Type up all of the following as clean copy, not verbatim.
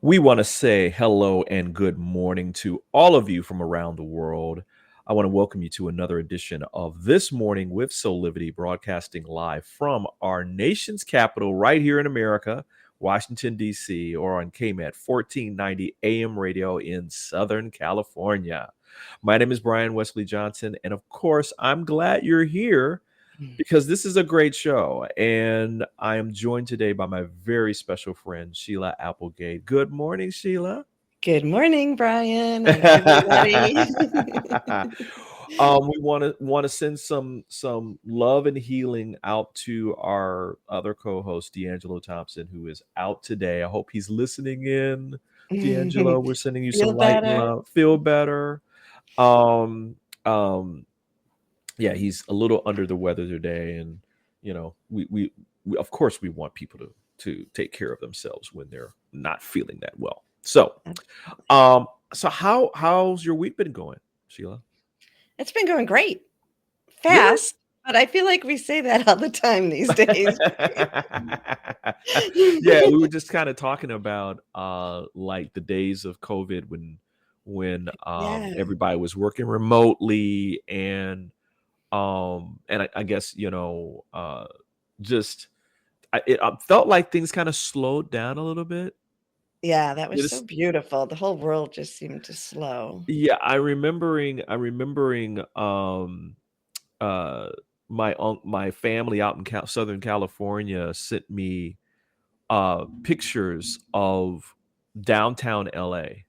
We want to say hello and good morning to all of you from around the world. I want to welcome you to another edition of This Morning with Soulivity, broadcasting live from our nation's capital right here in America, Washington, D.C., or on KMET 1490 AM radio in Southern California. My name is Brian Westley Johnson, and of course, I'm glad you're here because this is a great show. And I am joined today by my very special friend, Sheila Applegate. Good morning, Sheila. Good morning, Brian, and everybody. We want to send some love and healing out to our other co-host, D'Angelo Thompson, who is out today. I hope he's listening in. D'Angelo, we're sending you Feel some light and better. love. Feel better. Yeah, he's a little under the weather today, and we of course we want people to take care of themselves when they're not feeling that well. So, how's your week been going, Sheila? It's been going great. Really? Fast, but I feel like we say that all the time these days. Yeah, we were just kind of talking about like the days of COVID when Yeah. everybody was working remotely, and I guess just it felt like things kind of slowed down a little bit. Yeah, that was so Just beautiful. The whole world just seemed to slow. yeah, I remembering uh my family out in Southern California sent me pictures of downtown LA,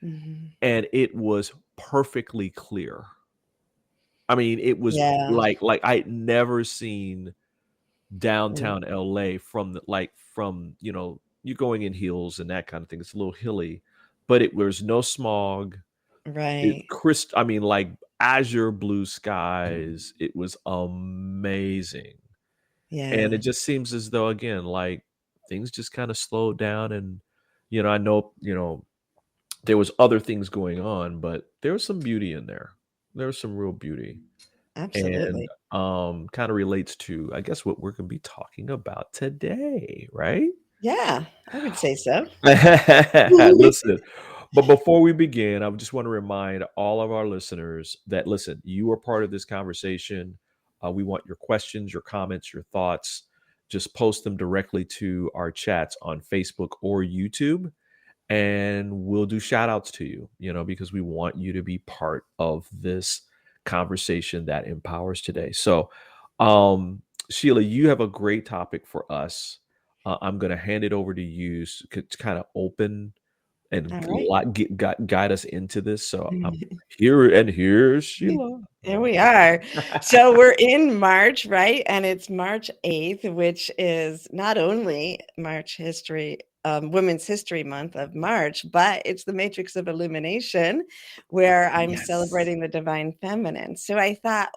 Mhm. and it was perfectly clear. I mean, it was Yeah. like I'd never seen Mm. downtown LA from you going in hills and that kind of thing. It's a little hilly, but it was no smog. It Right. I mean, like azure blue skies. It was amazing. And it Yeah. just seems as though, again, like things just kind of slowed down. And I know, there was other things going on, but there was some beauty in there. There was some real beauty. And Absolutely. kind of relates to, I guess, what we're going to be talking about today, right? Yeah, I would say so. Listen, but before we begin, I just want to remind all of our listeners that, listen, you are part of this conversation. We want your questions, your comments, your thoughts. Just post them directly to our chats on Facebook or YouTube, and we'll do shout outs to you, because we want you to be part of this conversation that empowers today. So, Sheila, you have a great topic for us. I'm going to hand it over to you to kind of open and All right. guide us into this. So I'm here, and here's Sheila. There we are. So we're in March, right? And it's March 8th, which is not only Women's History Month of March, but it's the Matrix of Illumination, where I'm Yes. celebrating the divine feminine. So I thought,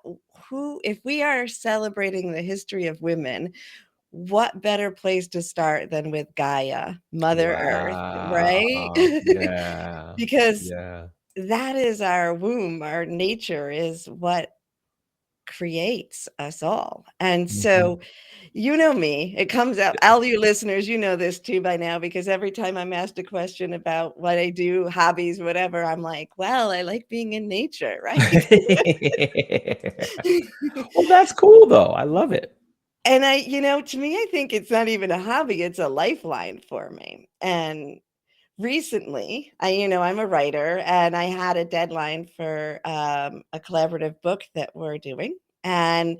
if we are celebrating the history of women, what better place to start than with Gaia, Mother Earth, right? Wow. Yeah. Because Yeah. that is our womb. Our nature is what creates us all. And Mhm. so, you know me, it comes out, all you listeners, you know this too by now, because every time I'm asked a question about what I do, hobbies, whatever, I'm like, well, I like being in nature, right? Well, that's cool though. I love it. And to me, I think it's not even a hobby, it's a lifeline for me. And recently, I'm a writer, and I had a deadline for a collaborative book that we're doing. And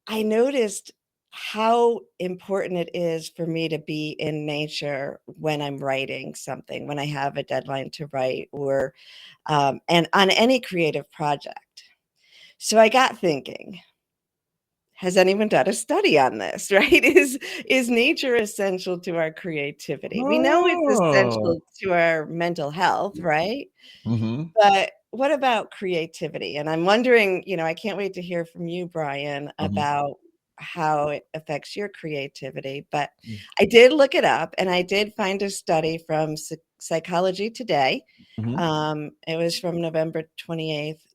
I noticed how important it is for me to be in nature when I'm writing something, when I have a deadline to write, or and on any creative project. So I got thinking, has anyone done a study on this, right? Is nature essential to our creativity? We know it's Oh. essential to our mental health, right? Mhm. But what about creativity? And I'm wondering, I can't wait to hear from you, Brian, Mhm. about how it affects your creativity. But Mm. I did look it up and I did find a study from Psychology Today. Mhm. It was from November 28th,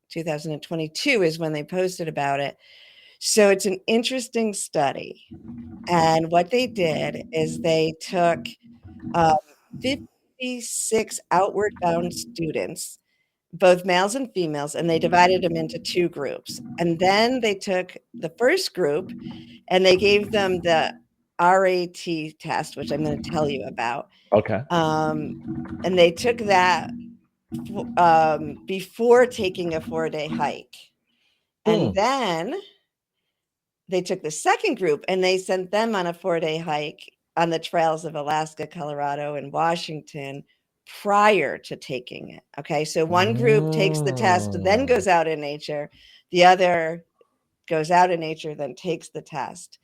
2022 is when they posted about it. So it's an interesting study. And what they did is they took um, 56 outward bound students, both males and females, and they divided them into two groups. And then they took the first group and they gave them the RAT test, which I'm going to tell you about. Okay. Um, and they took that before taking a 4-day hike. And Mm. then they took the second group and they sent them on a 4-day hike on the trails of Alaska, Colorado, and Washington prior to taking it. Okay. So one group takes the test, then Mm. goes out in nature. The other goes out in nature, then takes the test.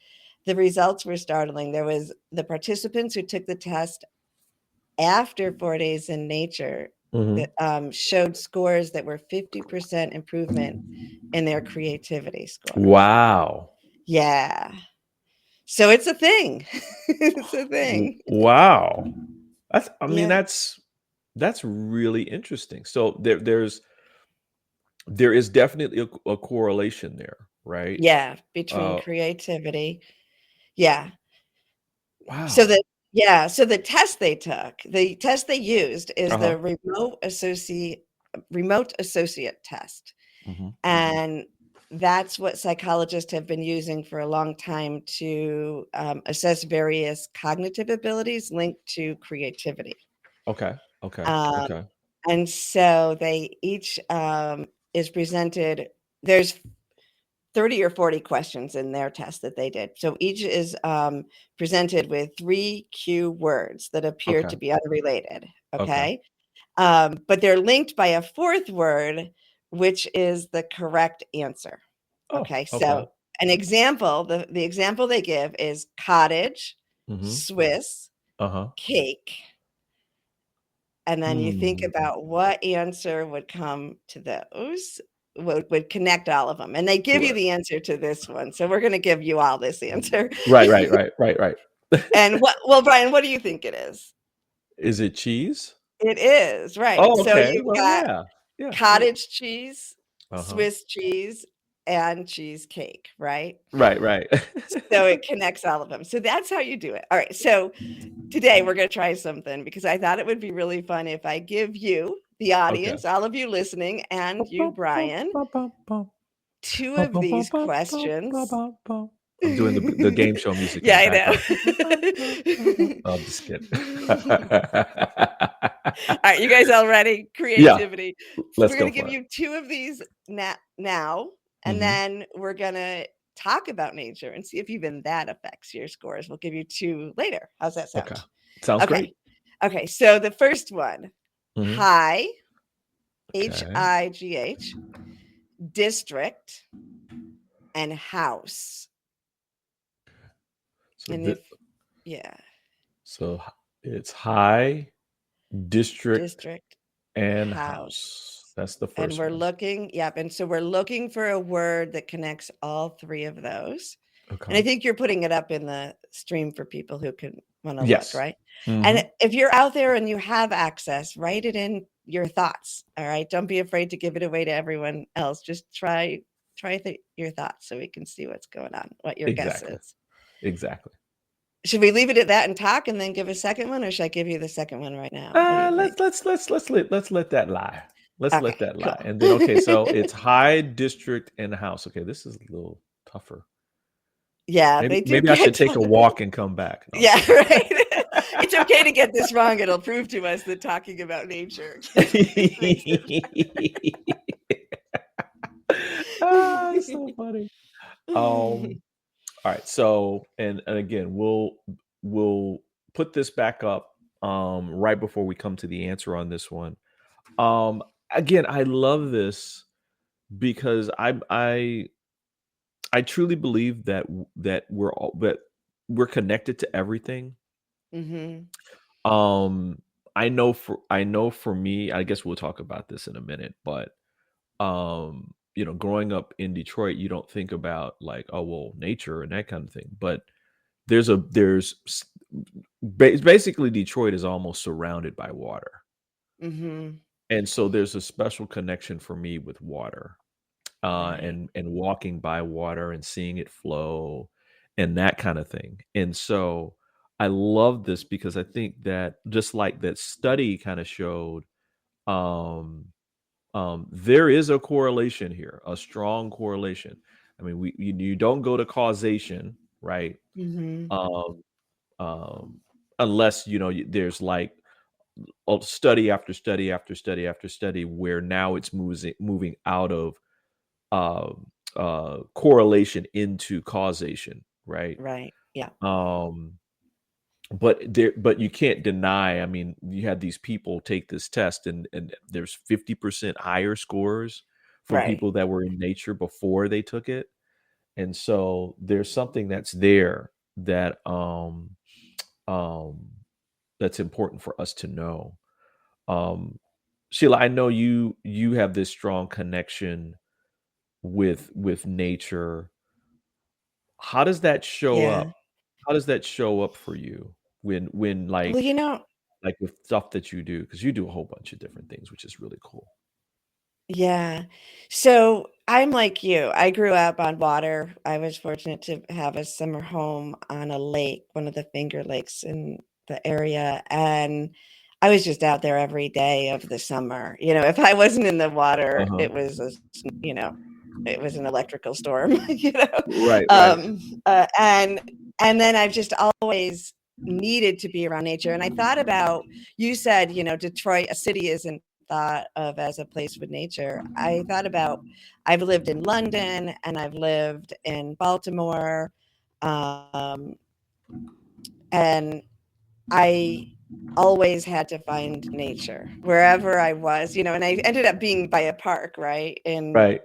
The results were startling. There was the participants who took the test after 4 days in nature Mhm. that showed scores that were 50% improvement in their creativity score. Wow. Yeah. So it's a thing. It's a thing. Wow. I mean, Yeah. that's really interesting. So there is definitely a correlation there, right? Yeah, between Uh, creativity. Yeah. So wow. the yeah, so the test they used is Uh-huh. the remote associate test. Mhm. And that's what psychologists have been using for a long time to assess various cognitive abilities linked to creativity. Okay. Okay. Um, Okay. and so they each is presented, there's 30 or 40 questions in their test that they did. So each is presented with 3 cue words that appear Okay. to be unrelated. Okay. Okay. But they're linked by a fourth word, which is the correct answer. Oh, Okay. okay. So an example, the example they give is cottage, Mhm. Swiss, Uh-huh. cake. And then you think Hmm. about what answer would come to those, would connect all of them, and they give you Right. the answer to this one, so we're gonna give you all this answer. Right, right, right, right, right. And Brian, what do you think it is? Is it cheese? It is, right. Oh, So okay. you've Well, got yeah. Yeah, yeah. cottage cheese, Uh-huh. Swiss cheese, and cheesecake, right? Right, right. So it connects all of them. So that's how you do it. All right, so today we're gonna try something because I thought it would be really fun if I give you, the Okay. audience, all of you listening, and you, Brian, 2 of these questions. I'm doing the game show music in Yeah, the I background. know. I'm just kidding. Alright, you guys all ready? Yeah, Creativity. So let's we're go gonna give for it. you 2 of these now, and Mhm. then we're gonna talk about nature and see if even that affects your scores. We'll give you 2 later. How's that Okay. sound? Sounds great. Okay. Okay, so the first one, Mhm. high, Okay. HIGH, district, and house. So And the if yeah, so h it's high, district, district, and house. house. That's the And first we're one. looking, yep, and so we're looking for a word that connects all 3 of those. And I Okay. think you're putting it up in the stream for people who can wanna look, Yes. right? And Mhm. if you're out there and you have access, write it in your thoughts, all right? Don't be afraid to give it away to everyone else. Just try your thoughts so we can see what's going on, what your guess Exactly. is. Exactly. Should we leave it at that and talk and then give a second one, or should I give you the second one right now? What do you think? Let's let that lie. Let's let Okay, that lie. cool. And then okay, so it's high, district, and house. Okay, this is a little tougher. Yeah, Maybe they do maybe I should get take a walk and come back. No, I'm yeah, kidding. right. It's okay to get this wrong. It'll prove to us that talking about nature makes it Ah, it's so funny. All right. So, and again, we'll put this back up right before we come to the answer on this one. Again, I love this because I I truly believe that we're connected to everything. Mhm. Um, I know for me, I guess we'll talk about this in a minute, but growing up in Detroit, you don't think about like, oh well, nature and that kind of thing. But basically Detroit is almost surrounded by water. Mhm. And so there's a special connection for me with water. Right. And walking by water and seeing it flow and that kind of thing. And so I love this because I think that just like that study kind of showed, um, there is a correlation here, a strong correlation. I mean, you don't go to causation, right? Mhm. Um, unless there's like study after study after study after study where now it's moving out of correlation into causation, right? Right. Yeah. Um, but you can't deny. I mean, you had these people take this test, and there's 50% higher scores from Right. people that were in nature before they took it, and so there's something that's there that um that's important for us to know. Um, Sheila, I know you have this strong connection with nature. How does that show Yeah. up? How does that show up for you when Well, like with stuff that you do? Because you do a whole bunch of different things, which is really cool. yeah. So I'm like you. I grew up on water. I was fortunate to have a summer home on a lake, one of the Finger Lakes in the area. And I was just out there every day of the summer. If I wasn't in the water, Uh-huh. it was you know, it was an electrical storm, you know. Right, right. Um, and then I've just always needed to be around nature. And I thought about, you said, Detroit, a city isn't thought of as a place with nature. I thought about, I've lived in London and I've lived in Baltimore, um, and I always had to find nature wherever I was, and I ended up being by a park, right? And Right.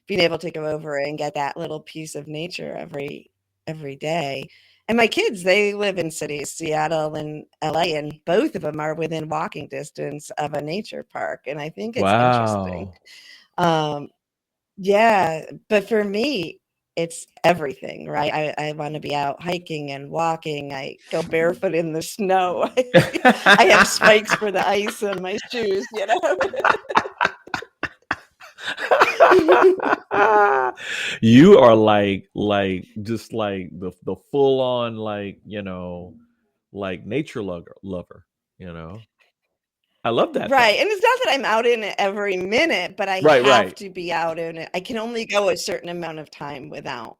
being able to go over and get that little piece of nature every day. And my kids, they live in cities, Seattle and LA, and both of them are within walking distance of a nature park. And I think it's interesting. Wow. Um, yeah, but for me, it's everything, right? I wanna be out hiking and walking. I go barefoot in the snow. I have spikes for the ice on my shoes, you know? You are like just like the full on like, like nature lover, you know? I love that Right, though. and it's not that I'm out in it every minute, but I Right, have right. to be out in it. I can only go a certain amount of time without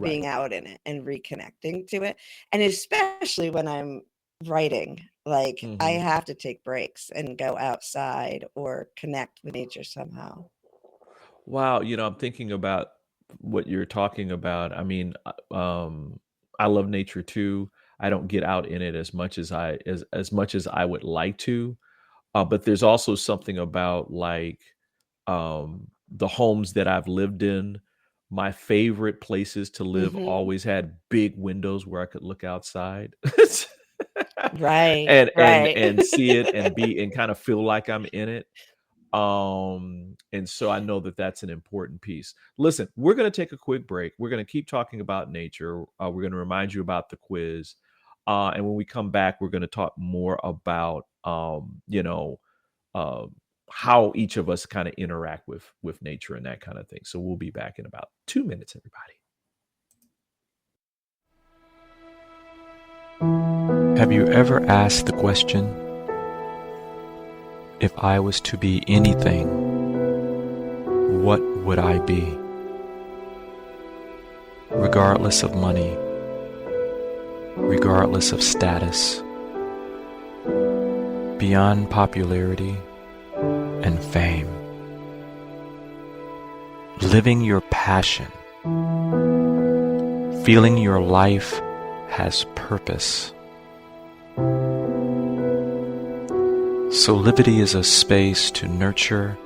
being Right. out in it and reconnecting to it, and especially when I'm writing, like, I Mhm. have to take breaks and go outside or connect with nature somehow. Wow, I'm thinking about what you're talking about. I mean, I love nature too. I don't get out in it as much as I would like to. But there's also something about like the homes that I've lived in. My favorite places to live Mhm. always had big windows where I could look outside Right, and right. see it and be and kind of feel like I'm in it. And so I know that that's an important piece. Listen, we're going to take a quick break. We're going to keep talking about nature. We're going to remind you about the quiz. And when we come back, we're going to talk more about, uh, how each of us kind of interact with nature and that kind of thing. So we'll be back in about 2 minutes, everybody. Have you ever asked the question, if I was to be anything, what would I be? Regardless of money, regardless of status, beyond popularity and fame. Living your passion, feeling your life has purpose. Soulivity is a space to nurture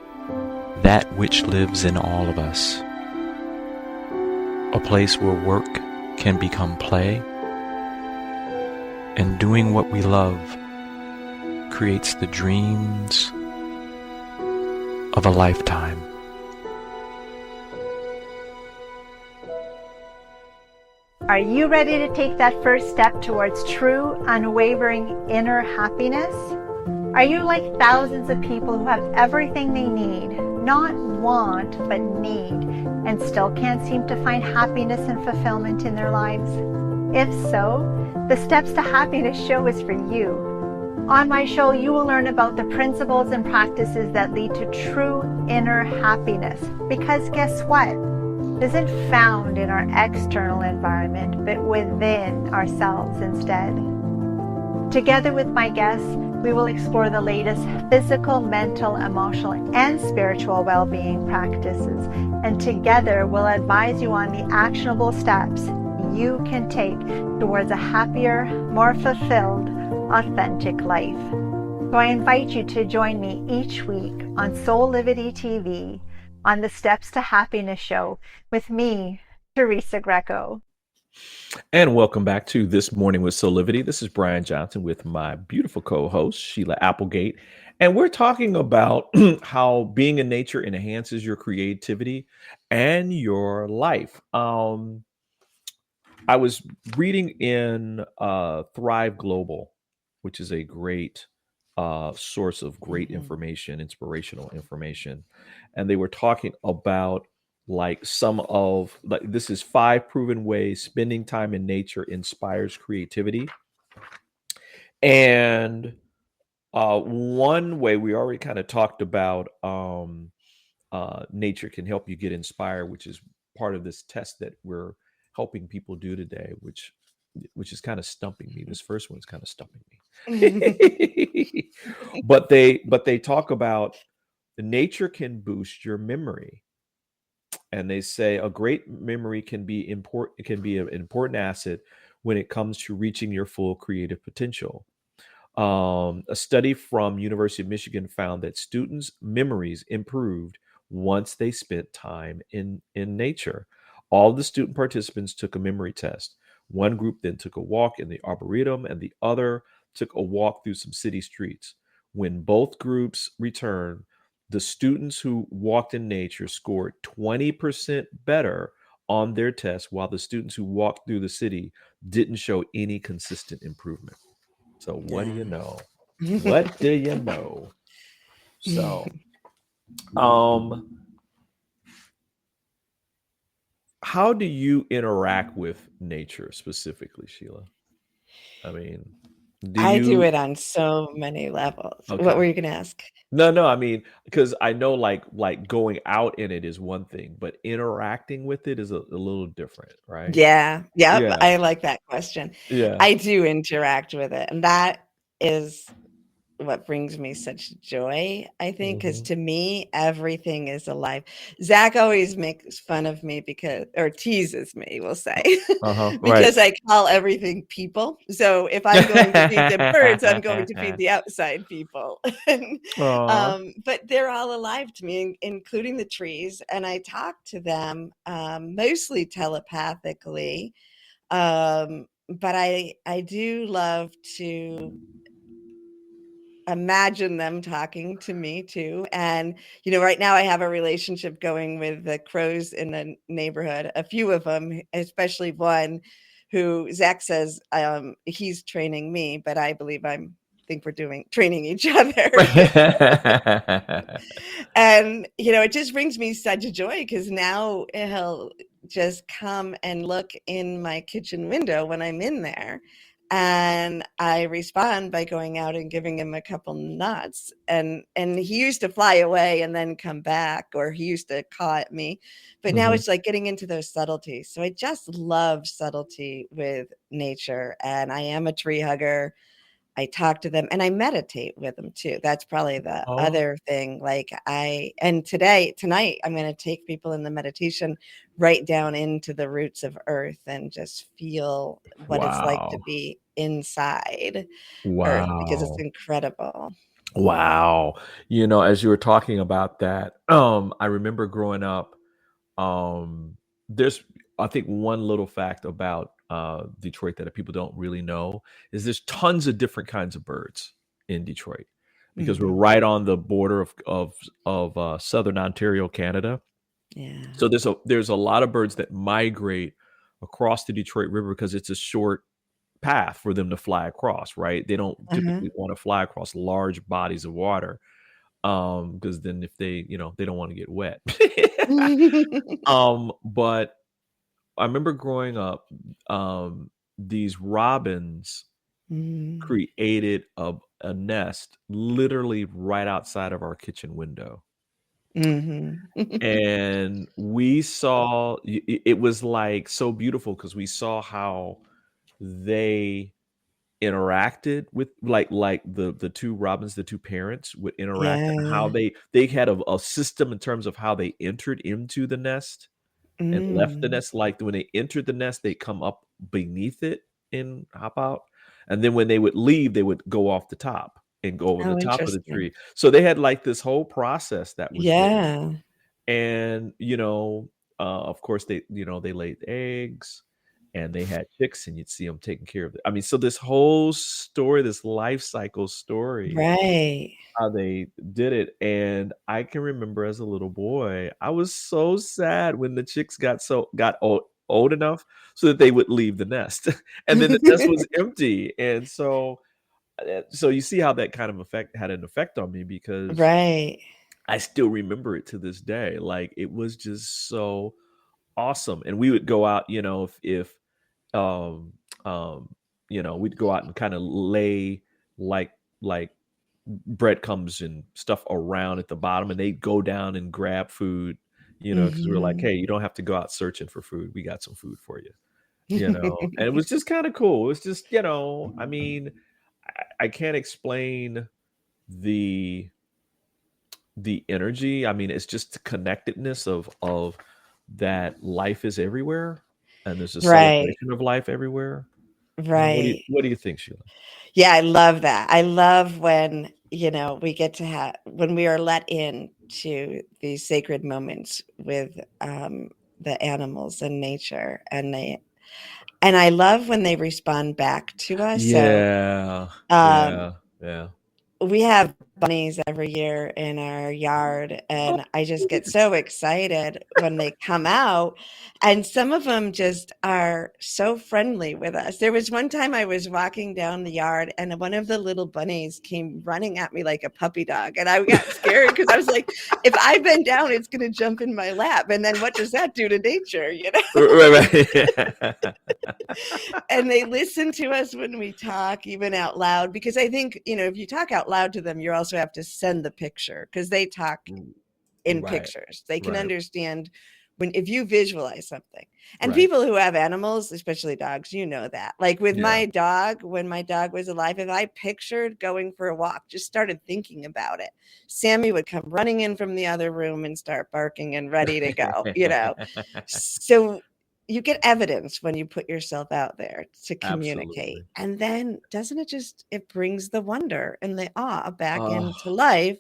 that which lives in all of us. a place where work can become play, and doing what we love creates the dreams of a lifetime. Are you ready to take that first step towards true, unwavering inner happiness? Are you like thousands of people who have everything they need, not want, but need, and still can't seem to find happiness and fulfillment in their lives? If so, the Steps to Happiness show is for you. On my show, you will learn about the principles and practices that lead to true inner happiness. Because guess what? It isn't found in our external environment, but within ourselves instead. Together with my guests, we will explore the latest physical, mental, emotional, and spiritual well-being practices. And together, we'll advise you on the actionable steps you can take towards a happier, more fulfilled, authentic life. So I invite you to join me each week on Soulivity TV on the Steps to Happiness show with me, Teresa Greco. And welcome back to This Morning with Soulivity. This is Brian Johnson with my beautiful co-host, Sheila Applegate. And we're talking about how being in nature enhances your creativity and your life. I was reading in Thrive Global, which is a great source of great information, inspirational information. And they were talking about like some of like this is 5 proven ways spending time in nature inspires creativity. And one way we already kind of talked about nature can help you get inspired, which is part of this test that we're helping people do today, which is kind of stumping me. This first one is kind of stumping me. but they talk about nature can boost your memory. And they say a great memory can be important. It can be an important asset when it comes to reaching your full creative potential. A study from University of Michigan found that students' memories improved once they spent time in nature. All the student participants took a memory test. One group then took a walk in the Arboretum, and the other took a walk through some city streets. When both groups returned, the students who walked in nature scored 20% better on their test, while the students who walked through the city didn't show any consistent improvement. So what do you know? What do you know? So, how do you interact with nature specifically, Sheila? I mean, I do it on so many levels. Okay. What were you going to ask? No, I mean, because I know like going out in it is one thing, but interacting with it is a little different, right? Yeah. Yep. Yeah. I like that question. Yeah. I do interact with it. And that is what brings me such joy, I think, because to me, everything is alive. Zach always makes fun of me or teases me, we'll say, because I call everything people. So if I'm going to feed the birds, I'm going to feed the outside people. But they're all alive to me, including the trees. And I talk to them mostly telepathically. But I do love to imagine them talking to me too. And, right now I have a relationship going with the crows in the neighborhood, a few of them, especially one who Zach says he's training me, but I believe think we're training each other. And, it just brings me such joy because now he'll just come and look in my kitchen window when I'm in there. And I respond by going out and giving him a couple nuts. And he used to fly away and then come back, or he used to caw at me. But now it's like getting into those subtleties. So I just love subtlety with nature. And I am a tree hugger. I talk to them and I meditate with them too. That's probably the other thing. Tonight, I'm going to take people in the meditation right down into the roots of earth and just feel what it's like to be inside earth, because it's incredible. Wow. As you were talking about that, I remember growing up, there's I think one little fact about Detroit that people don't really know is there's tons of different kinds of birds in Detroit because we're Mhm. right on the border of southern Ontario, Canada. Yeah. So there's a lot of birds that migrate across the Detroit River because it's a short path for them to fly across, right? They don't Uh-huh. typically want to fly across large bodies of water because then if they, they don't want to get wet. But I remember growing up, these robins Mm. created a nest literally right outside of our kitchen window. Mhm. And we saw it was like so beautiful because we saw how they interacted with like the two robins, the two parents would interact, and how Yeah. they had a system in terms of how they entered into the nest and left the Mm. nest. Like when they entered the nest, they come up beneath it and hop out. And then when they would leave, they would go off the top and go over the Oh, top of the interesting. tree. So they had like this whole process that was there. Yeah. And, of course they laid eggs and they had chicks and you'd see them taking care of it. I mean, so this whole story, this life cycle story, Right. how they did it. And I can remember as a little boy, I was so sad when the chicks got old enough so that they would leave the nest. And then the nest was empty. And so you see how that kind of had an effect on me because Right. I still remember it to this day. Like it was just so awesome. And we would go out, if um we'd go out and kind of lay like breadcrumbs and stuff around at the bottom, and they'd go down and grab food, because we were like, Mhm. hey, you don't have to go out searching for food. We got some food for you. And it was just kind of cool. It's just, I mean, I can't explain the energy. I mean, it's just the connectedness of that life is everywhere and there's a Right. celebration of life everywhere. Right. What do you think, Sheila? Yeah, I love that. I love when, we get to have when we are let in to these sacred moments with the animals and nature, and I love when they respond back to us. So Yeah. um Yeah. we have bunnies every year in our yard, and I just get so excited when they come out, and some of them just are so friendly with us. There was one time I was walking down the yard, and one of the little bunnies came running at me like a puppy dog, and I got scared because I was like, if I bend down, it's going to jump in my lap, and then what does that do to nature, Right. And they listen to us when we talk, even out loud, because I think, if you talk out loud to them, you also have to send the picture because they talk in Right. pictures. They can Right. understand if you visualize something. And Right. people who have animals, especially dogs, that. Like with Yeah. my dog, when my dog was alive, if I pictured going for a walk, just started thinking about it, Sammy would come running in from the other room and start barking and ready to go, So you get evidence when you put yourself out there to communicate. Absolutely. And then doesn't it brings the wonder and the awe back Oh, into life.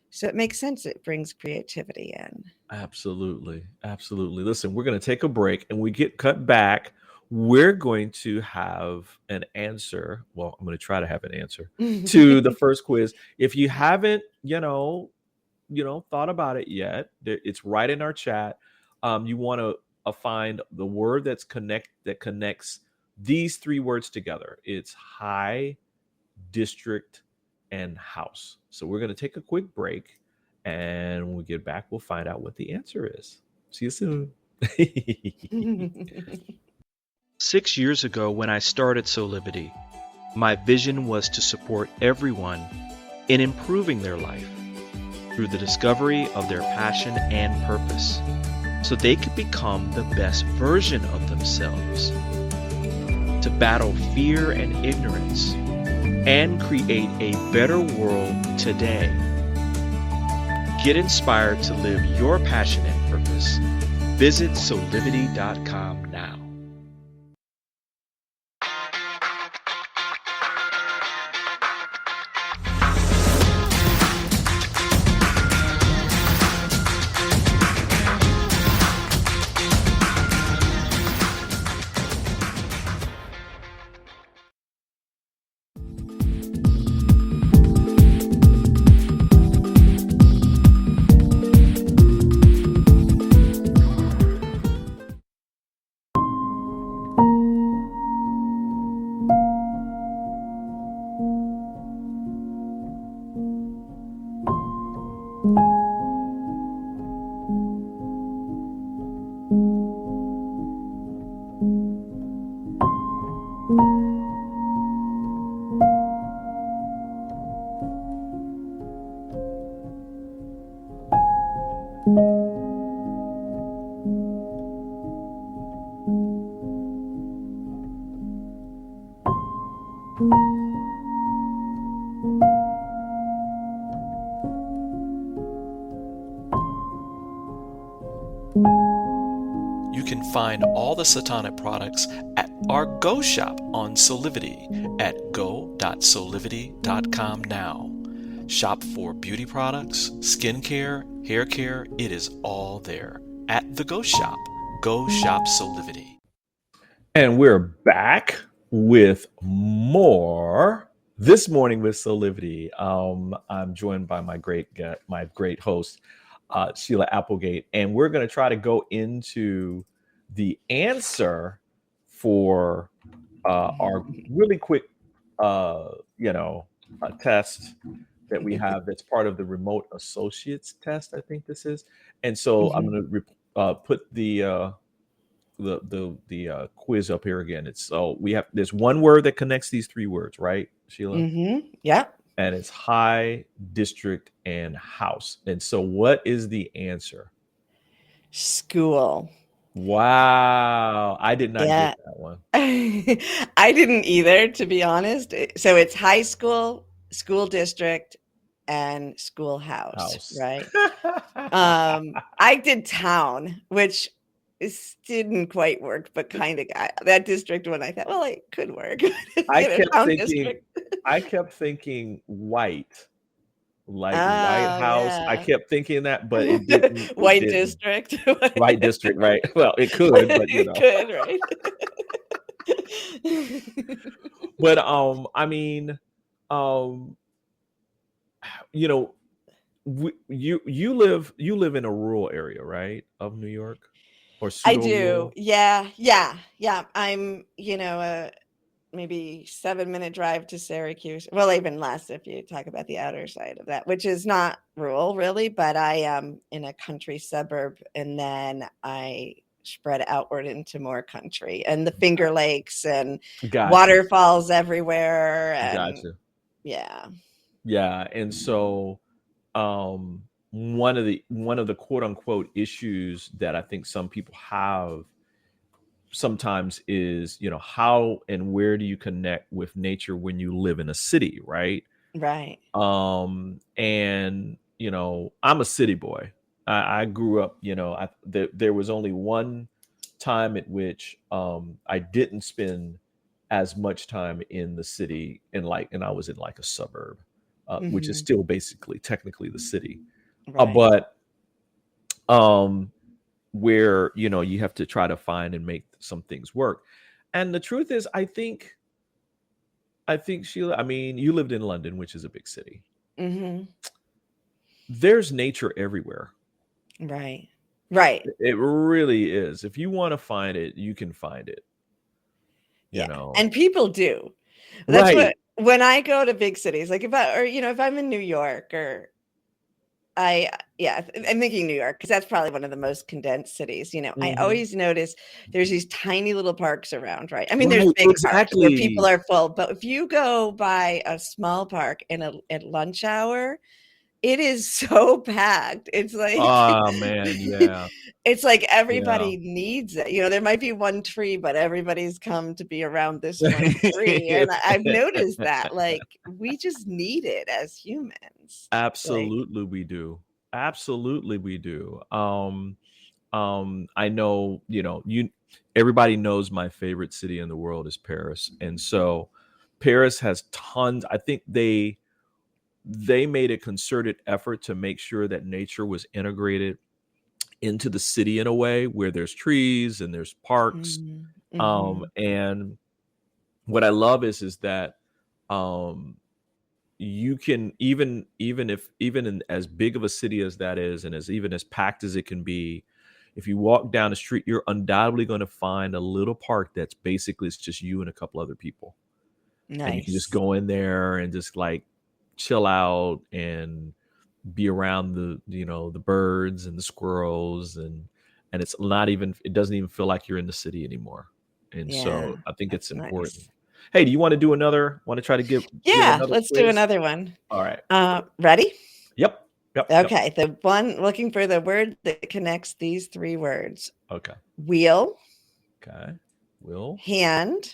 So it makes sense. It brings creativity in. absolutely. Absolutely. Listen, we're going to take a break and we get cut back. We're going to have an answer. Well, I'm going to try to have an answer to the first quiz. If you haven't, thought about it yet, it's right in our chat. You want to find the word that connects these three words together. It's high, district, and house. So we're going to take a quick break, and when we get back, we'll find out what the answer is. See you soon. 6 years ago, when I started Soulivity, my vision was to support everyone in improving their life through the discovery of their passion and purpose, so they could become the best version of themselves, to battle fear and ignorance, and create a better world today. Get inspired to live your passion and purpose. Visit Soulivity.com now. You can find all the Satonic products at our Go shop on Soulivity at go.soulivity.com now. Shop for beauty products, skincare, hair care. It is all there at the Go shop. Go shop Soulivity. And we're back with more this morning with Soulivity. I'm joined by my great host, Sheila Applegate, and we're going to try to go into the answer for our really quick, test that we have. That's part of the remote associates test, I think this is. And so I'm going to put the quiz up here again. There's one word that connects these three words, right, Sheila? Yeah. And it's high, district, and house. And so what is the answer? School. Wow. I did not get that one. I didn't either, to be honest. So it's high school, school district, and schoolhouse, right? I did town, which didn't quite work, but kind of got that district one. I thought, well, it could work. I kept thinking white, like White House. Yeah. I kept thinking that, but it didn't. White district. White district, right? Well, it could, but it could, right? But you live in a rural area, right, of New York? Or I do. Yeah. I'm, maybe 7-minute drive to Syracuse. Well, even less if you talk about the outer side of that, which is not rural really, but I am in a country suburb, and then I spread outward into more country and the Finger Lakes and waterfalls everywhere. And yeah. And so, one of the quote unquote issues that I think some people have sometimes is, how and where do you connect with nature when you live in a city, right? Right. And I'm a city boy. I grew up, there was only one time at which I didn't spend as much time in the city, and I was in like a suburb, which is still basically technically the city. Right. But where you have to try to find and make some things work. And the truth is, I think Sheila, you lived in London, which is a big city. There's nature everywhere. Right. It really is. If you want to find it, you can find it. And people do. That's what, when I go to big cities, like if I'm in New York, or I'm thinking New York because that's probably one of the most condensed cities. I always notice there's these tiny little parks around, right? There's big parks where people are full, but if you go by a small park at lunch hour, it is so packed. It's like, oh man, yeah. It's like everybody needs it. There might be one tree, but everybody's come to be around this one tree. And I've noticed that, like, we just need it as humans. Absolutely, we do. Absolutely, we do. I know, everybody knows my favorite city in the world is Paris. And so Paris has tons. I think they made a concerted effort to make sure that nature was integrated into the city in a way where there's trees and there's parks. And what I love is that you can even in as big of a city as that is, and as packed as it can be, if you walk down the street, you're undoubtedly going to find a little park that's basically it's just you and a couple other people. Nice. And you can just go in there and just like chill out and be around the birds and the squirrels, and it doesn't even feel like you're in the city anymore. And so I think it's important. Nice. Hey, do you want to do another? Want to try to give? Let's do another one. All right. Ready? Yep. Okay. The one looking for the word that connects these three words. Okay. Wheel. Okay. Wheel. Hand.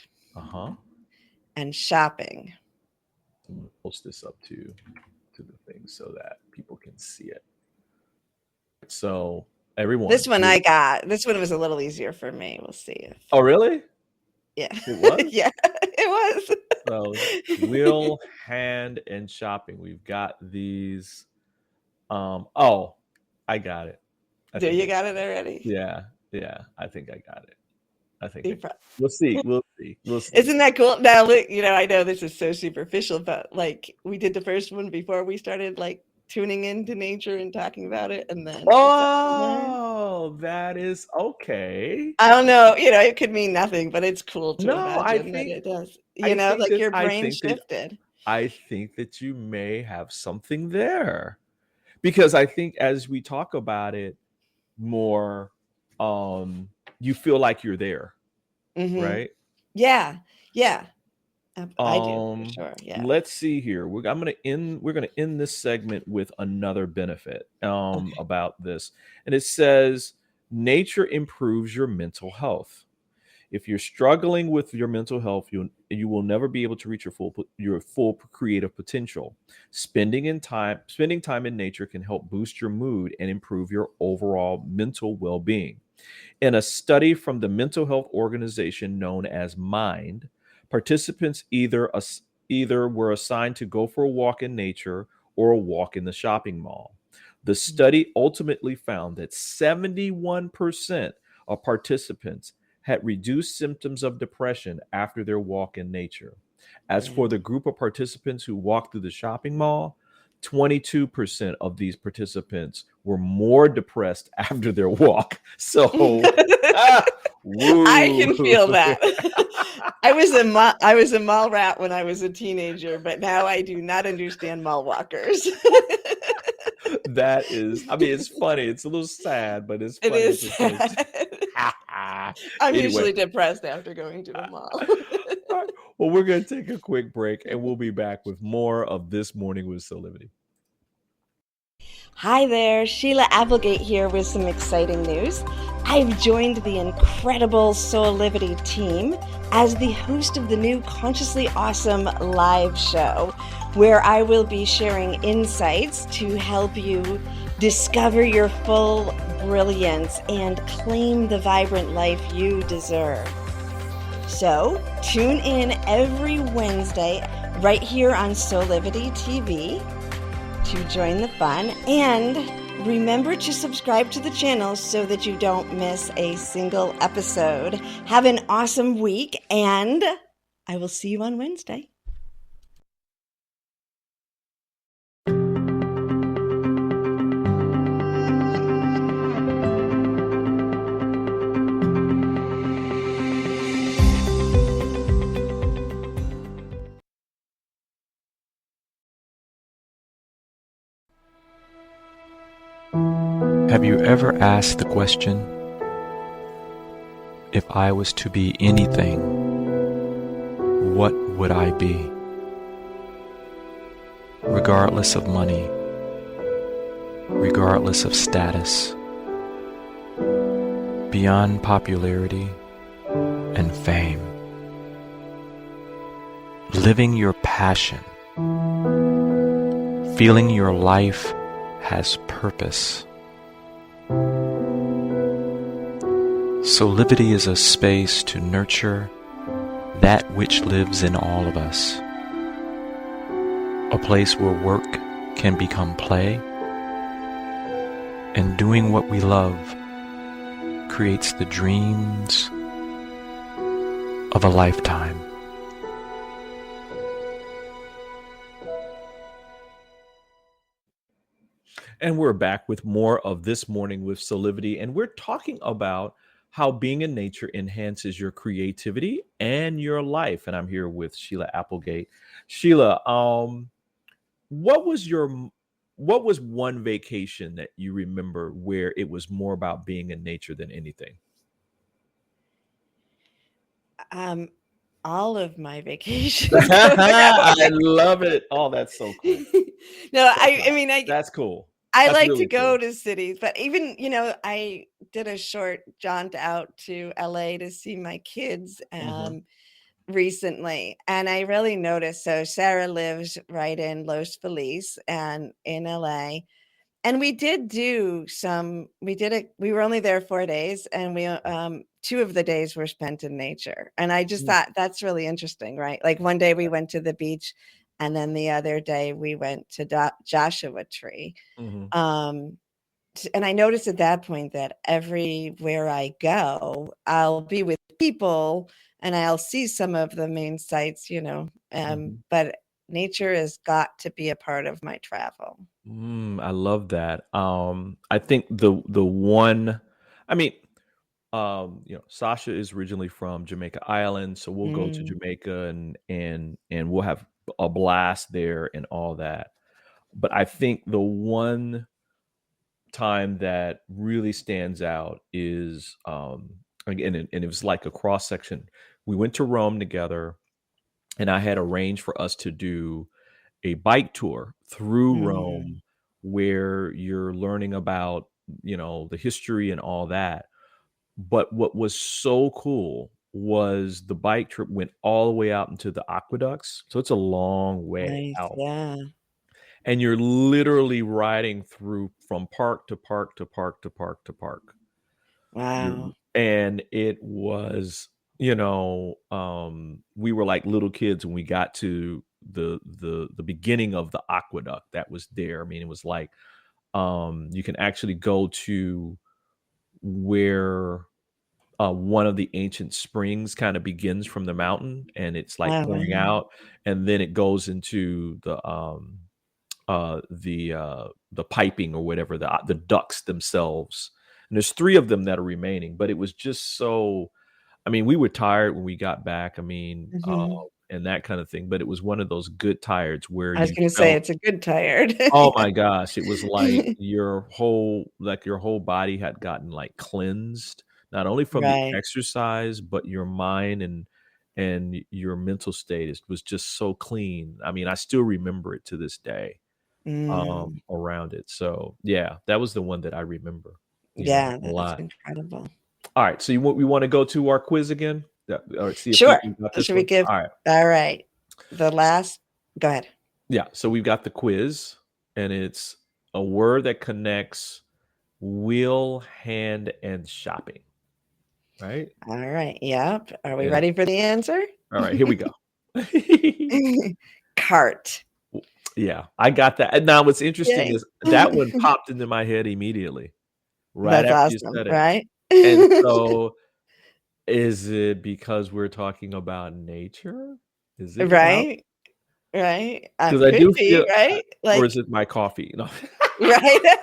and shopping. I'm gonna post this up to the thing so that people can see it. So everyone, This one I got. This one was a little easier for me. We'll see if. Oh, really? Yeah. It was? Yeah, it was. So will, hand, and shopping. We've got these. Oh, I got it. Do you got it already? Yeah. I think I got it. I think we'll see. We'll see. Isn't that cool? Now, I know this is so superficial, but like we did the first one before we started like tuning into nature and talking about it, and then that is okay. I don't know, it could mean nothing, but it's cool to imagine that it does. Like your brain shifted. I think that you may have something there, because I think as we talk about it more, you feel like you're there, right? Yeah. I do, for sure. Yeah. Let's see here. We're gonna end this segment with another benefit about this, and it says nature improves your mental health. If you're struggling with your mental health, you will never be able to reach your full creative potential. Spending time in nature can help boost your mood and improve your overall mental well-being. In a study from the mental health organization known as Mind, participants either were assigned to go for a walk in nature or a walk in the shopping mall. The study ultimately found that 71% of participants had reduced symptoms of depression after their walk in nature. As for the group of participants who walked through the shopping mall, 22% of these participants were more depressed after their walk. So I can feel that. I was a mall rat when I was a teenager, but now I do not understand mall walkers. That is, it's funny. It's a little sad, but it's funny. It is sad. I'm usually depressed after going to the mall. Well, we're going to take a quick break, and we'll be back with more of This Morning with Soulivity. Hi there, Sheila Applegate here with some exciting news. I've joined the incredible Soulivity team as the host of the new Consciously Awesome live show, where I will be sharing insights to help you discover your full brilliance and claim the vibrant life you deserve. So, tune in every Wednesday right here on Soulivity TV to join the fun, and remember to subscribe to the channel so that you don't miss a single episode. Have an awesome week, and I will see you on Wednesday. Have you ever asked the question, if I was to be anything, what would I be? Regardless of money, regardless of status, beyond popularity and fame. Living your passion, feeling your life has purpose. Soulivity is a space to nurture that which lives in all of us. A place where work can become play, and doing what we love creates the dreams of a lifetime. And we're back with more of This Morning with Soulivity, and we're talking about how being in nature enhances your creativity and your life. And I'm here with Sheila Applegate. Sheila, what was one vacation that you remember where it was more about being in nature than anything? All of my vacations. I love it. Oh, that's so cool. No, I mean, that's cool. I That's like really to go cool. to cities, but even, I did a short jaunt out to LA to see my kids. recently, and I really noticed. So Sarah lives right in Los Feliz and in LA. And we did do some, we were only there 4 days, and we 2 of the days were spent in nature. And I just Mm. thought that's really interesting, right? Like one day we went to the beach, and then the other day we went to Joshua Tree. Mhm. And I noticed at that point that everywhere I go, I'll be with people and I'll see some of the main sites, Mhm. but nature has got to be a part of my travel. I love that. I think the one, I mean, Sasha is originally from Jamaica Island, so we'll go to Mm, Jamaica and we'll have a blast there and all that. But I think the one time that really stands out is again, and it was like a cross section. We went to Rome together, and I had arranged for us to do a bike tour through mm, Rome where you're learning about, the history and all that. But what was so cool was the bike trip went all the way out into the aqueducts. So it's a long way nice. out. Yeah. And you're literally riding through from park to park to park to park to park. Wow. And it was, we were like little kids when we got to the beginning of the aqueduct that was there. I mean, it was like you can actually go to where one of the ancient springs kind of begins from the mountain, and it's like Oh, pouring wow. out, and then it goes into the piping or whatever, the ducts themselves. And there's 3 of them that are remaining, but it was just so, I mean, we were tired when we got back, I mean, Hmm. and that kind of thing, but it was one of those good tired's where I was you going to say felt, it's a good tired. oh my gosh, it was like your whole body had gotten, like, cleansed, not only from the Right. exercise, but your mind and your mental state was just so clean. I mean, I still remember it to this day, Mm, around it. So, yeah, that was the one that I remember, yeah, a that's lot. incredible. Alright, so we wanna go to our quiz again? Or see if we Sure. got this Should we one? give, Alright. all right. The last, go ahead. Yeah, so we've got the quiz, and it's a word that connects wheel, hand, and shopping, right? All right. Yep. Are we And ready for the answer? alright, here we go. Cart. Yeah, I got that. And now what's interesting Yay. is that one popped into my head immediately, right That's after you awesome, said it. right? And so, is it because we're talking about nature? Is it about, Right, right. because I Could do be, feel, right? or is Like, it my coffee? No. right?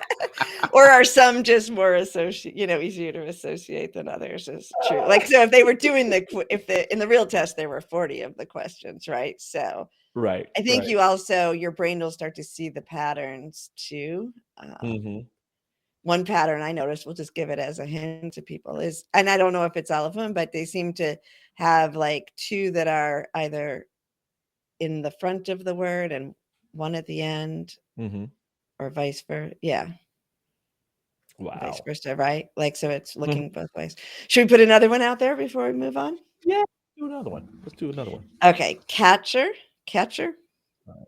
Or are some just more easier to associate than others is true. Like, so if they were doing in the real test, there were 40 of the questions, right? So Right, I think right. your brain will start to see the patterns too. Mhm. One pattern I noticed, we'll just give it as a hint to people, is, and I don't know if it's all of them, but they seem to have like 2 that are either in the front of the word and one at the end, Mhm. or vice versa. Yeah, vice Wow. versa, right? Like, so it's Mhm. looking both ways. Should we put another one out there before we move on? Yeah, do another one. Let's do another one. Okay, catcher, Catcher.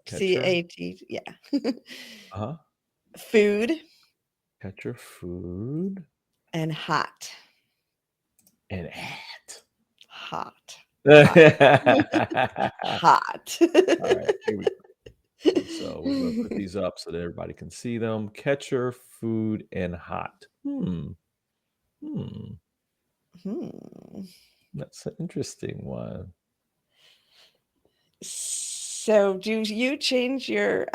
CAT, yeah. Uh-huh. Food Catcher, food, and hot, and hat. hot, hot, Alright, hot. here we go. So we're gonna put these up so that everybody can see them. Catcher, food, and hot. Hmm, Hmm. that's an interesting one. So, do you change your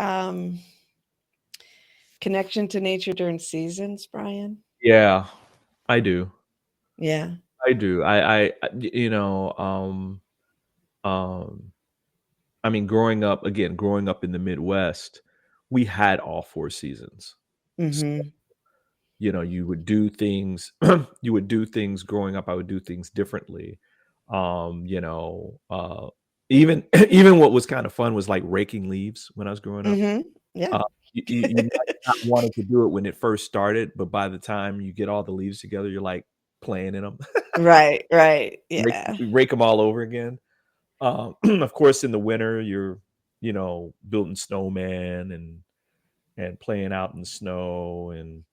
connection to nature during seasons, Brian? Yeah, I do. Yeah. I do. Um, I mean, growing up in the Midwest, we had all 4 seasons. So, Mhm. you would do things you would do things growing up, I would do things differently. Um, you know, uh, even even what was kind of fun was like raking leaves when I was growing up. Mhm. Yeah. Uh, you might not wanted to do it when it first started, but by the time you get all the leaves together, you're like playing in them. Right, right. Rake Yeah. rake 'em all over again. Of course, in the winter, you're, building snowman and playing out in the snow and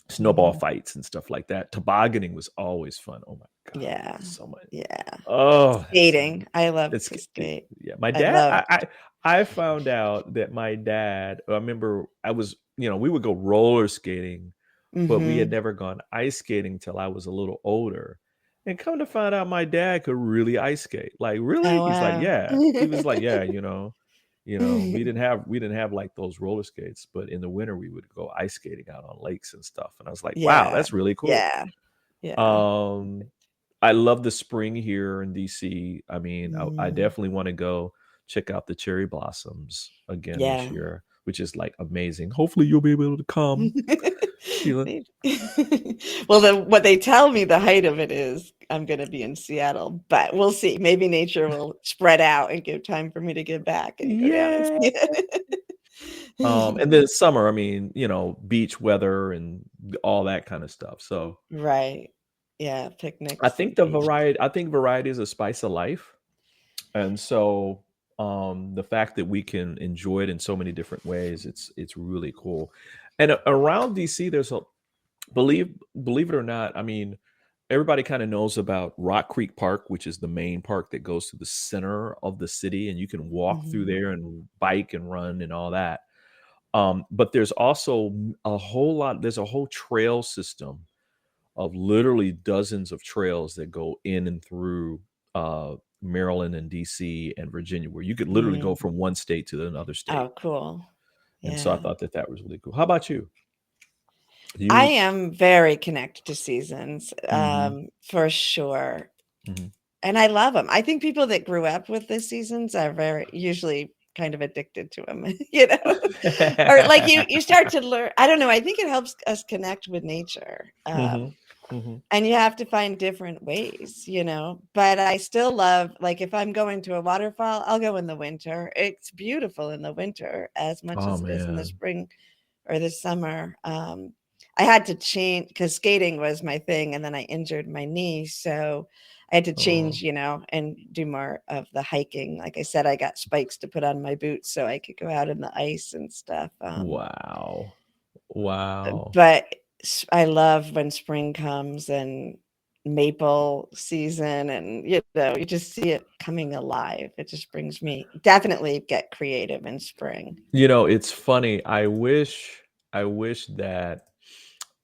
snowball Mhm. fights and stuff like that. Tobogganing was always fun. Oh my God, Yeah. so much. Yeah. Oh, Skating. I love it's to skate. yeah. My I dad, love I found out that my dad. I remember I was, we would go roller skating, but we had Mhm. never gone ice skating till I was a little older. And come to find out, my dad could really ice skate. Like, really? Oh, He's like, wow. yeah. He was like, yeah. We didn't have like those roller skates, but in the winter we would go ice skating out on lakes and stuff. And I was like, wow, Yeah. that's really cool. Yeah. Yeah. Um, I love the spring here in DC. I mean, I Mhm. definitely want to go check out the cherry blossoms again this Yeah. year, which is like amazing. Hopefully you'll be able to come, Sheila. They well, what they tell me the height of it is I'm gonna be in Seattle, but we'll see. Maybe nature will spread out and give time for me to get back and go down and Yeah. see it. And then summer, I mean, beach weather and all that kind of stuff. So Right. Yeah, I picnics think and the beach. variety, I think variety is a spice of life. And so the fact that we can enjoy it in so many different ways, it's really cool. And around DC, there's a believe it or not, I mean, everybody kind of knows about Rock Creek Park, which is the main park that goes to the center of the city, and you can walk through Mhm. there and bike and run and all that. But there's also there's a whole trail system of literally dozens of trails that go in and through Maryland and DC and Virginia, where you could literally go Mm. from one state to another state. Oh, cool. And so I Yeah. thought that was really cool. How about you? I You? am very connected to seasons, Hmm. for sure. Hmm. And I love them. I think people that grew up with the seasons are very usually kind of addicted to them, or like you start to learn. I don't know. I think it helps us connect with nature. Hmm. Hmm. And you have to find different ways. But I still love, like, if I'm going to a waterfall, I'll go in the winter. It's beautiful in the winter as much Oh as it is in the man. spring or the summer. I had to change because skating was my thing, and then I injured my knee, so I had to Oh, change, and do more of the hiking. Like I said, I got spikes to put on my boots so I could go out in the ice and stuff. wow. Wow. But I love when spring comes and maple season, and you just see it coming alive. It just brings me definitely get creative in spring. It's funny. I wish that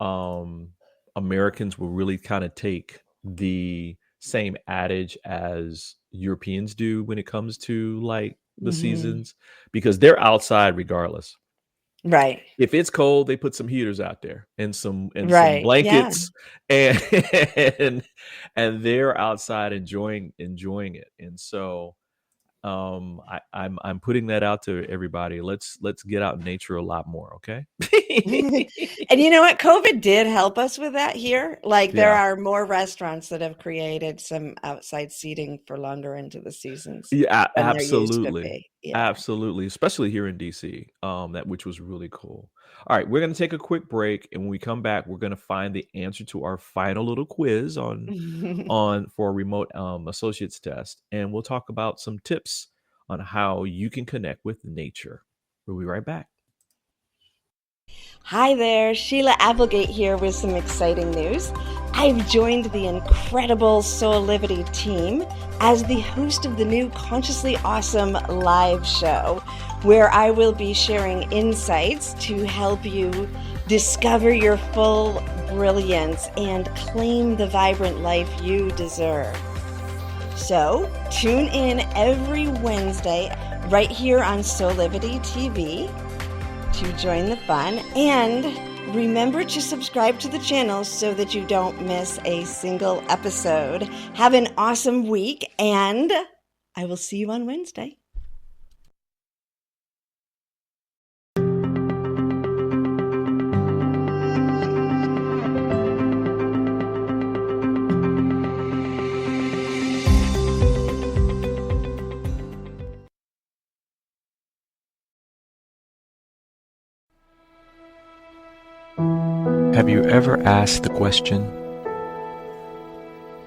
um Americans will really kind of take the same adage as Europeans do when it comes to like the Mhm. seasons, because they're outside regardless. Right. If it's cold, they put some heaters out there and some Right. Yeah. blankets and and and they're outside enjoying it. And so I'm putting that out to everybody. Let's get out in nature a lot more, okay? And you know what? COVID did help us with that here. Like, there Yeah. are more restaurants that have created some outside seating for longer into the seasons Yeah, than there used to absolutely. be. Yeah. Absolutely, especially here in DC, that which was really cool. All right, we're gonna take a quick break, and when we come back, we're gonna find the answer to our final little quiz on for a remote associates test, and we'll talk about some tips on how you can connect with nature. We'll be right back. Hi there, Sheila Applegate here with some exciting news. I've joined the incredible Soulivity team as the host of the new Consciously Awesome live show, where I will be sharing insights to help you discover your full brilliance and claim the vibrant life you deserve. So tune in every Wednesday right here on Soulivity TV to join the fun, and remember to subscribe to the channel so that you don't miss a single episode. Have an awesome week, and I will see you on Wednesday. Have you ever asked the question,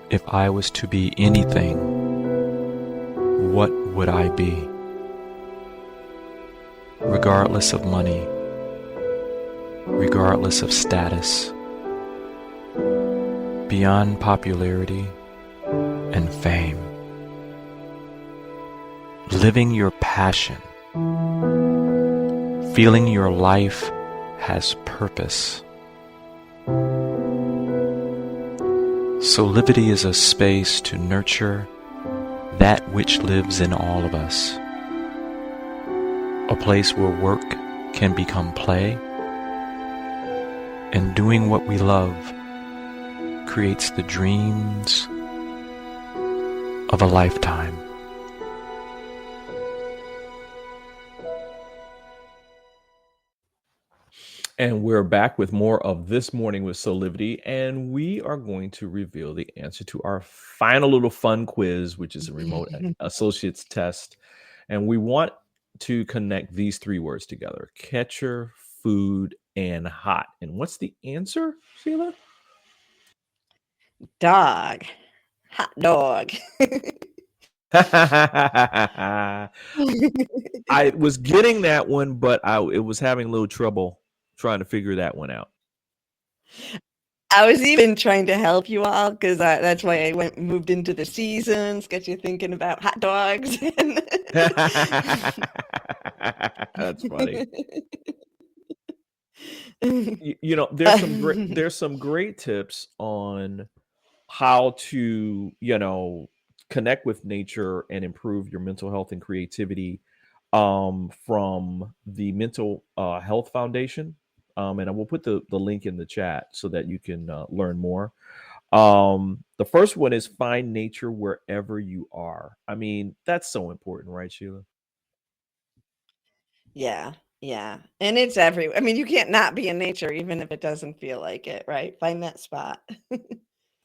if I was to be anything, would I be? Regardless of money, regardless of status, beyond popularity and fame, living your passion, feeling your life has purpose. Soulivity is a space to nurture that which lives in all of us. A place where work can become play, and doing what we love creates the dreams of a lifetime. And we're back with more of This Morning with Soulivity, and we are going to reveal the answer to our final little fun quiz, which is a remote associates test. And we want to connect these three words together: catcher, food, and hot. And what's the answer, Sheila? Dog. Hot dog. I was getting that one, but it was having a little trouble trying to figure that one out. I was even trying to help you all because that's why I moved into the seasons, get you thinking about hot dogs. That's funny. There's some great tips on how to, connect with nature and improve your mental health and creativity from the Mental Health Foundation. And I will put the link in the chat so that you can learn more. The first one is find nature wherever you are. I mean, that's so important, right, Sheila? Yeah. And it's everywhere. I mean, you can't not be in nature, even if it doesn't feel like it, right? Find that spot.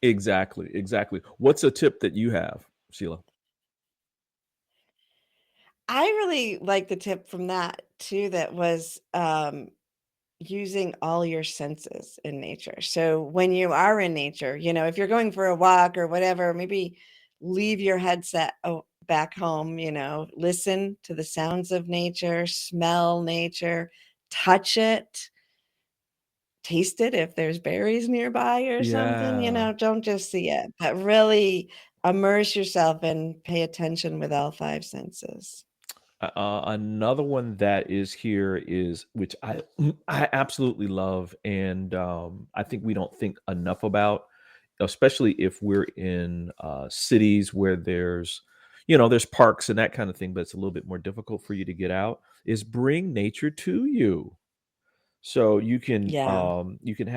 Exactly. What's a tip that you have, Sheila? I really like the tip from that too, that was using all your senses in nature. So when you are in nature, if you're going for a walk or whatever, maybe leave your headset back home, listen to the sounds of nature, smell nature, touch it, taste it if there's berries nearby or something, don't just see it, but really immerse yourself and pay attention with all five senses. Another one that is here is, which I absolutely love, and I think we don't think enough about, especially if we're in cities where there's parks and that kind of thing, but it's a little bit more difficult for you to get out, is bring nature to you. So you can Yeah.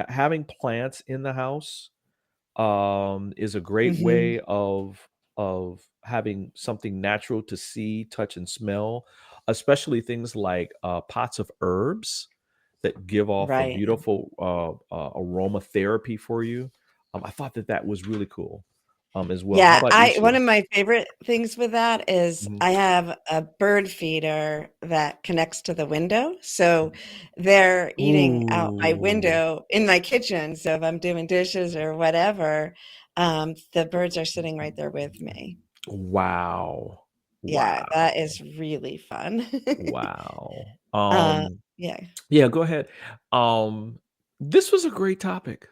having plants in the house is a great Mhm. way of having something natural to see, touch, and smell, especially things like pots of herbs that give off a Right. beautiful aromatherapy for you. I thought that was really cool as well. How Yeah, about you, one Sheila? of my favorite things with that is Mhm. I have a bird feeder that connects to the window. So they're eating out my Ooh, window in my kitchen. So if I'm doing dishes or whatever, the birds are sitting right there with me. wow. Yeah, that Wow. is really fun. Wow. Yeah, Yeah, go ahead. This was a great topic.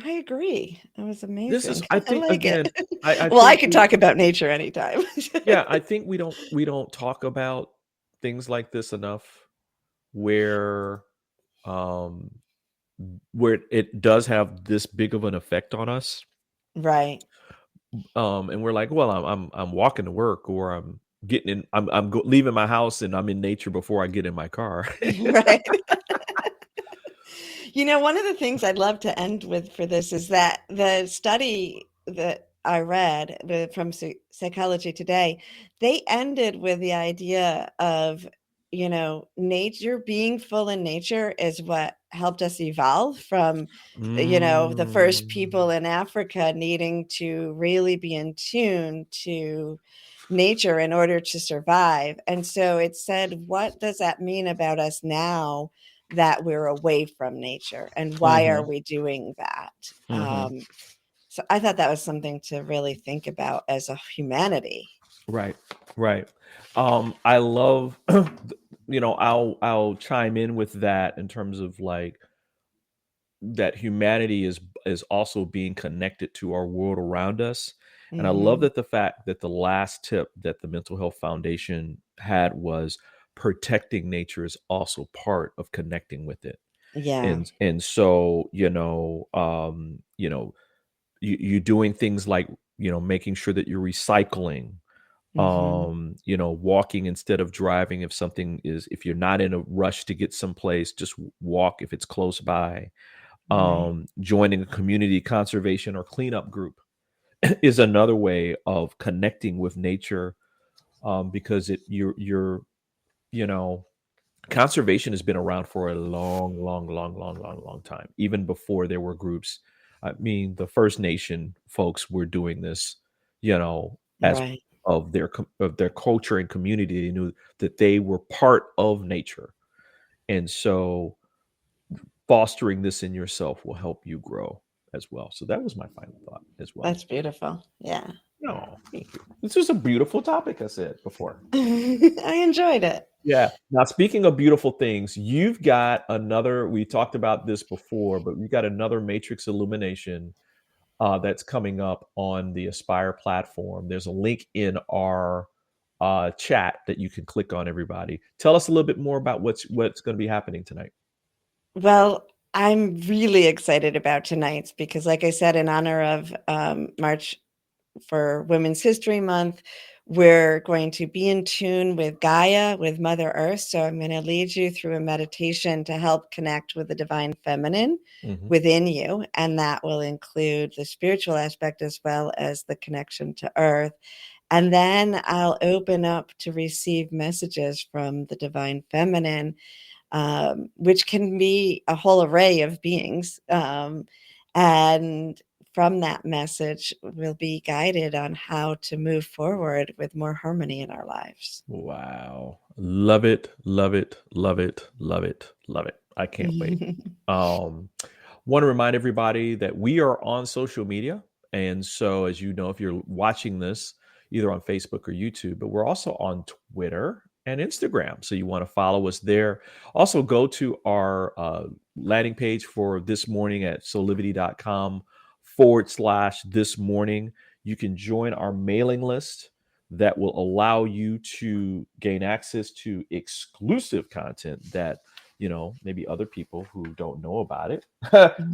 I agree. It was This is, amazing. I I think, like it. again, I Well, I think could talk about nature anytime. I think we don't talk about things like this enough, where um where it does have this big of an effect on us. Right. And we're like, well, I'm walking to work, or I'm getting in, leaving my house, and I'm in nature before I get in my car. Right. One of the things I'd love to end with for this is that the study that I read from Psychology Today, they ended with the idea of, nature, being full in nature is what helped us evolve from, the first Mm. people in Africa needing to really be in tune to nature in order to survive. And so it said, what does that mean about us now that we're away from nature, and why are Mhm. we doing that? Mhm. So I thought that was something to really think about as a humanity. Right, right. I love, I'll chime in with that in terms of like that humanity is also being connected to our world around us. And I love Hmm. that the fact that the last tip that the Mental Health Foundation had was protecting nature is also part of connecting with it. Yeah. And so, you doing things like, making sure that you're recycling, Hmm. walking instead of driving if you're not in a rush to get someplace, just walk if it's close by. Right. Joining a community conservation or cleanup group is another way of connecting with nature, because you know conservation has been around for a long, long, long, long, long, long time, even before there were groups. I mean, the First Nation folks were doing this, as Right. of their culture and community. They knew that they were part of nature, and so fostering this in yourself will help you grow as well. So that was my final thought as well. That's beautiful. Yeah. No, thank you. This is a beautiful topic, I said before. I enjoyed it. Yeah. Now, speaking of beautiful things, you've got another, we talked about this before, but we've got another Matrix Illumination that's coming up on the Aspire platform. There's a link in our chat that you can click on, everybody. Tell us a little bit more about what's going to be happening tonight. Well, I'm really excited about tonight's because, like I said, in honor of March for Women's History Month, we're going to be in tune with Gaia, with Mother Earth. So I'm going to lead you through a meditation to help connect with the divine feminine Mhm. within you. And that will include the spiritual aspect as well as the connection to Earth. And then I'll open up to receive messages from the divine feminine, which can be a whole array of beings. And from that message, we'll be guided on how to move forward with more harmony in our lives. Wow. Love it, love it, love it, love it, love it. I can't wait. Want to remind everybody that we are on social media. And so, as you know, if you're watching this either on Facebook or YouTube, but we're also on Twitter and Instagram. So you want to follow us there. Also, go to our landing page for this morning at soulivity.com/this morning. You can join our mailing list that will allow you to gain access to exclusive content that maybe other people who don't know about it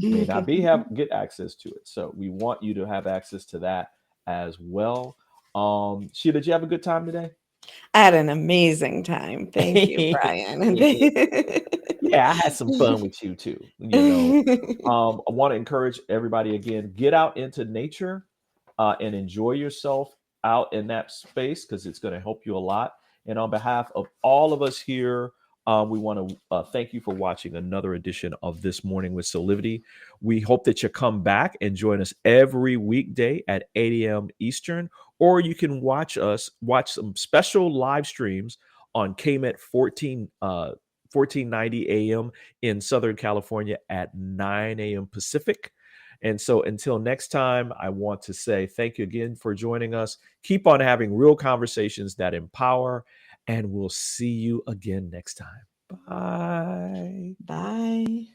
may not get access to it. So we want you to have access to that as well. Sheila, did you have a good time today? I had an amazing time. Thank you, Brian. Yeah, I had some fun with you too. I want to encourage everybody again, get out into nature and enjoy yourself out in that space because it's going to help you a lot. And on behalf of all of us here, we want to thank you for watching another edition of This Morning with Soulivity. We hope that you come back and join us every weekday at 8 a.m. Eastern, or you can watch some special live streams on KMET 1490 AM in Southern California at 9 a.m. Pacific. And so until next time, I want to say thank you again for joining us. Keep on having real conversations that empower, and we'll see you again next time. Bye. Bye.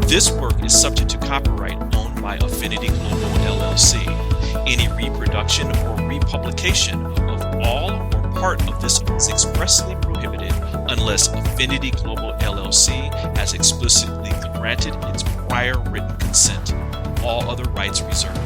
This work is subject to copyright owned by Affinity Global LLC. Any reproduction or republication of all or part of this is expressly prohibited unless Affinity Global LLC has explicitly granted its prior written consent. All other rights reserved.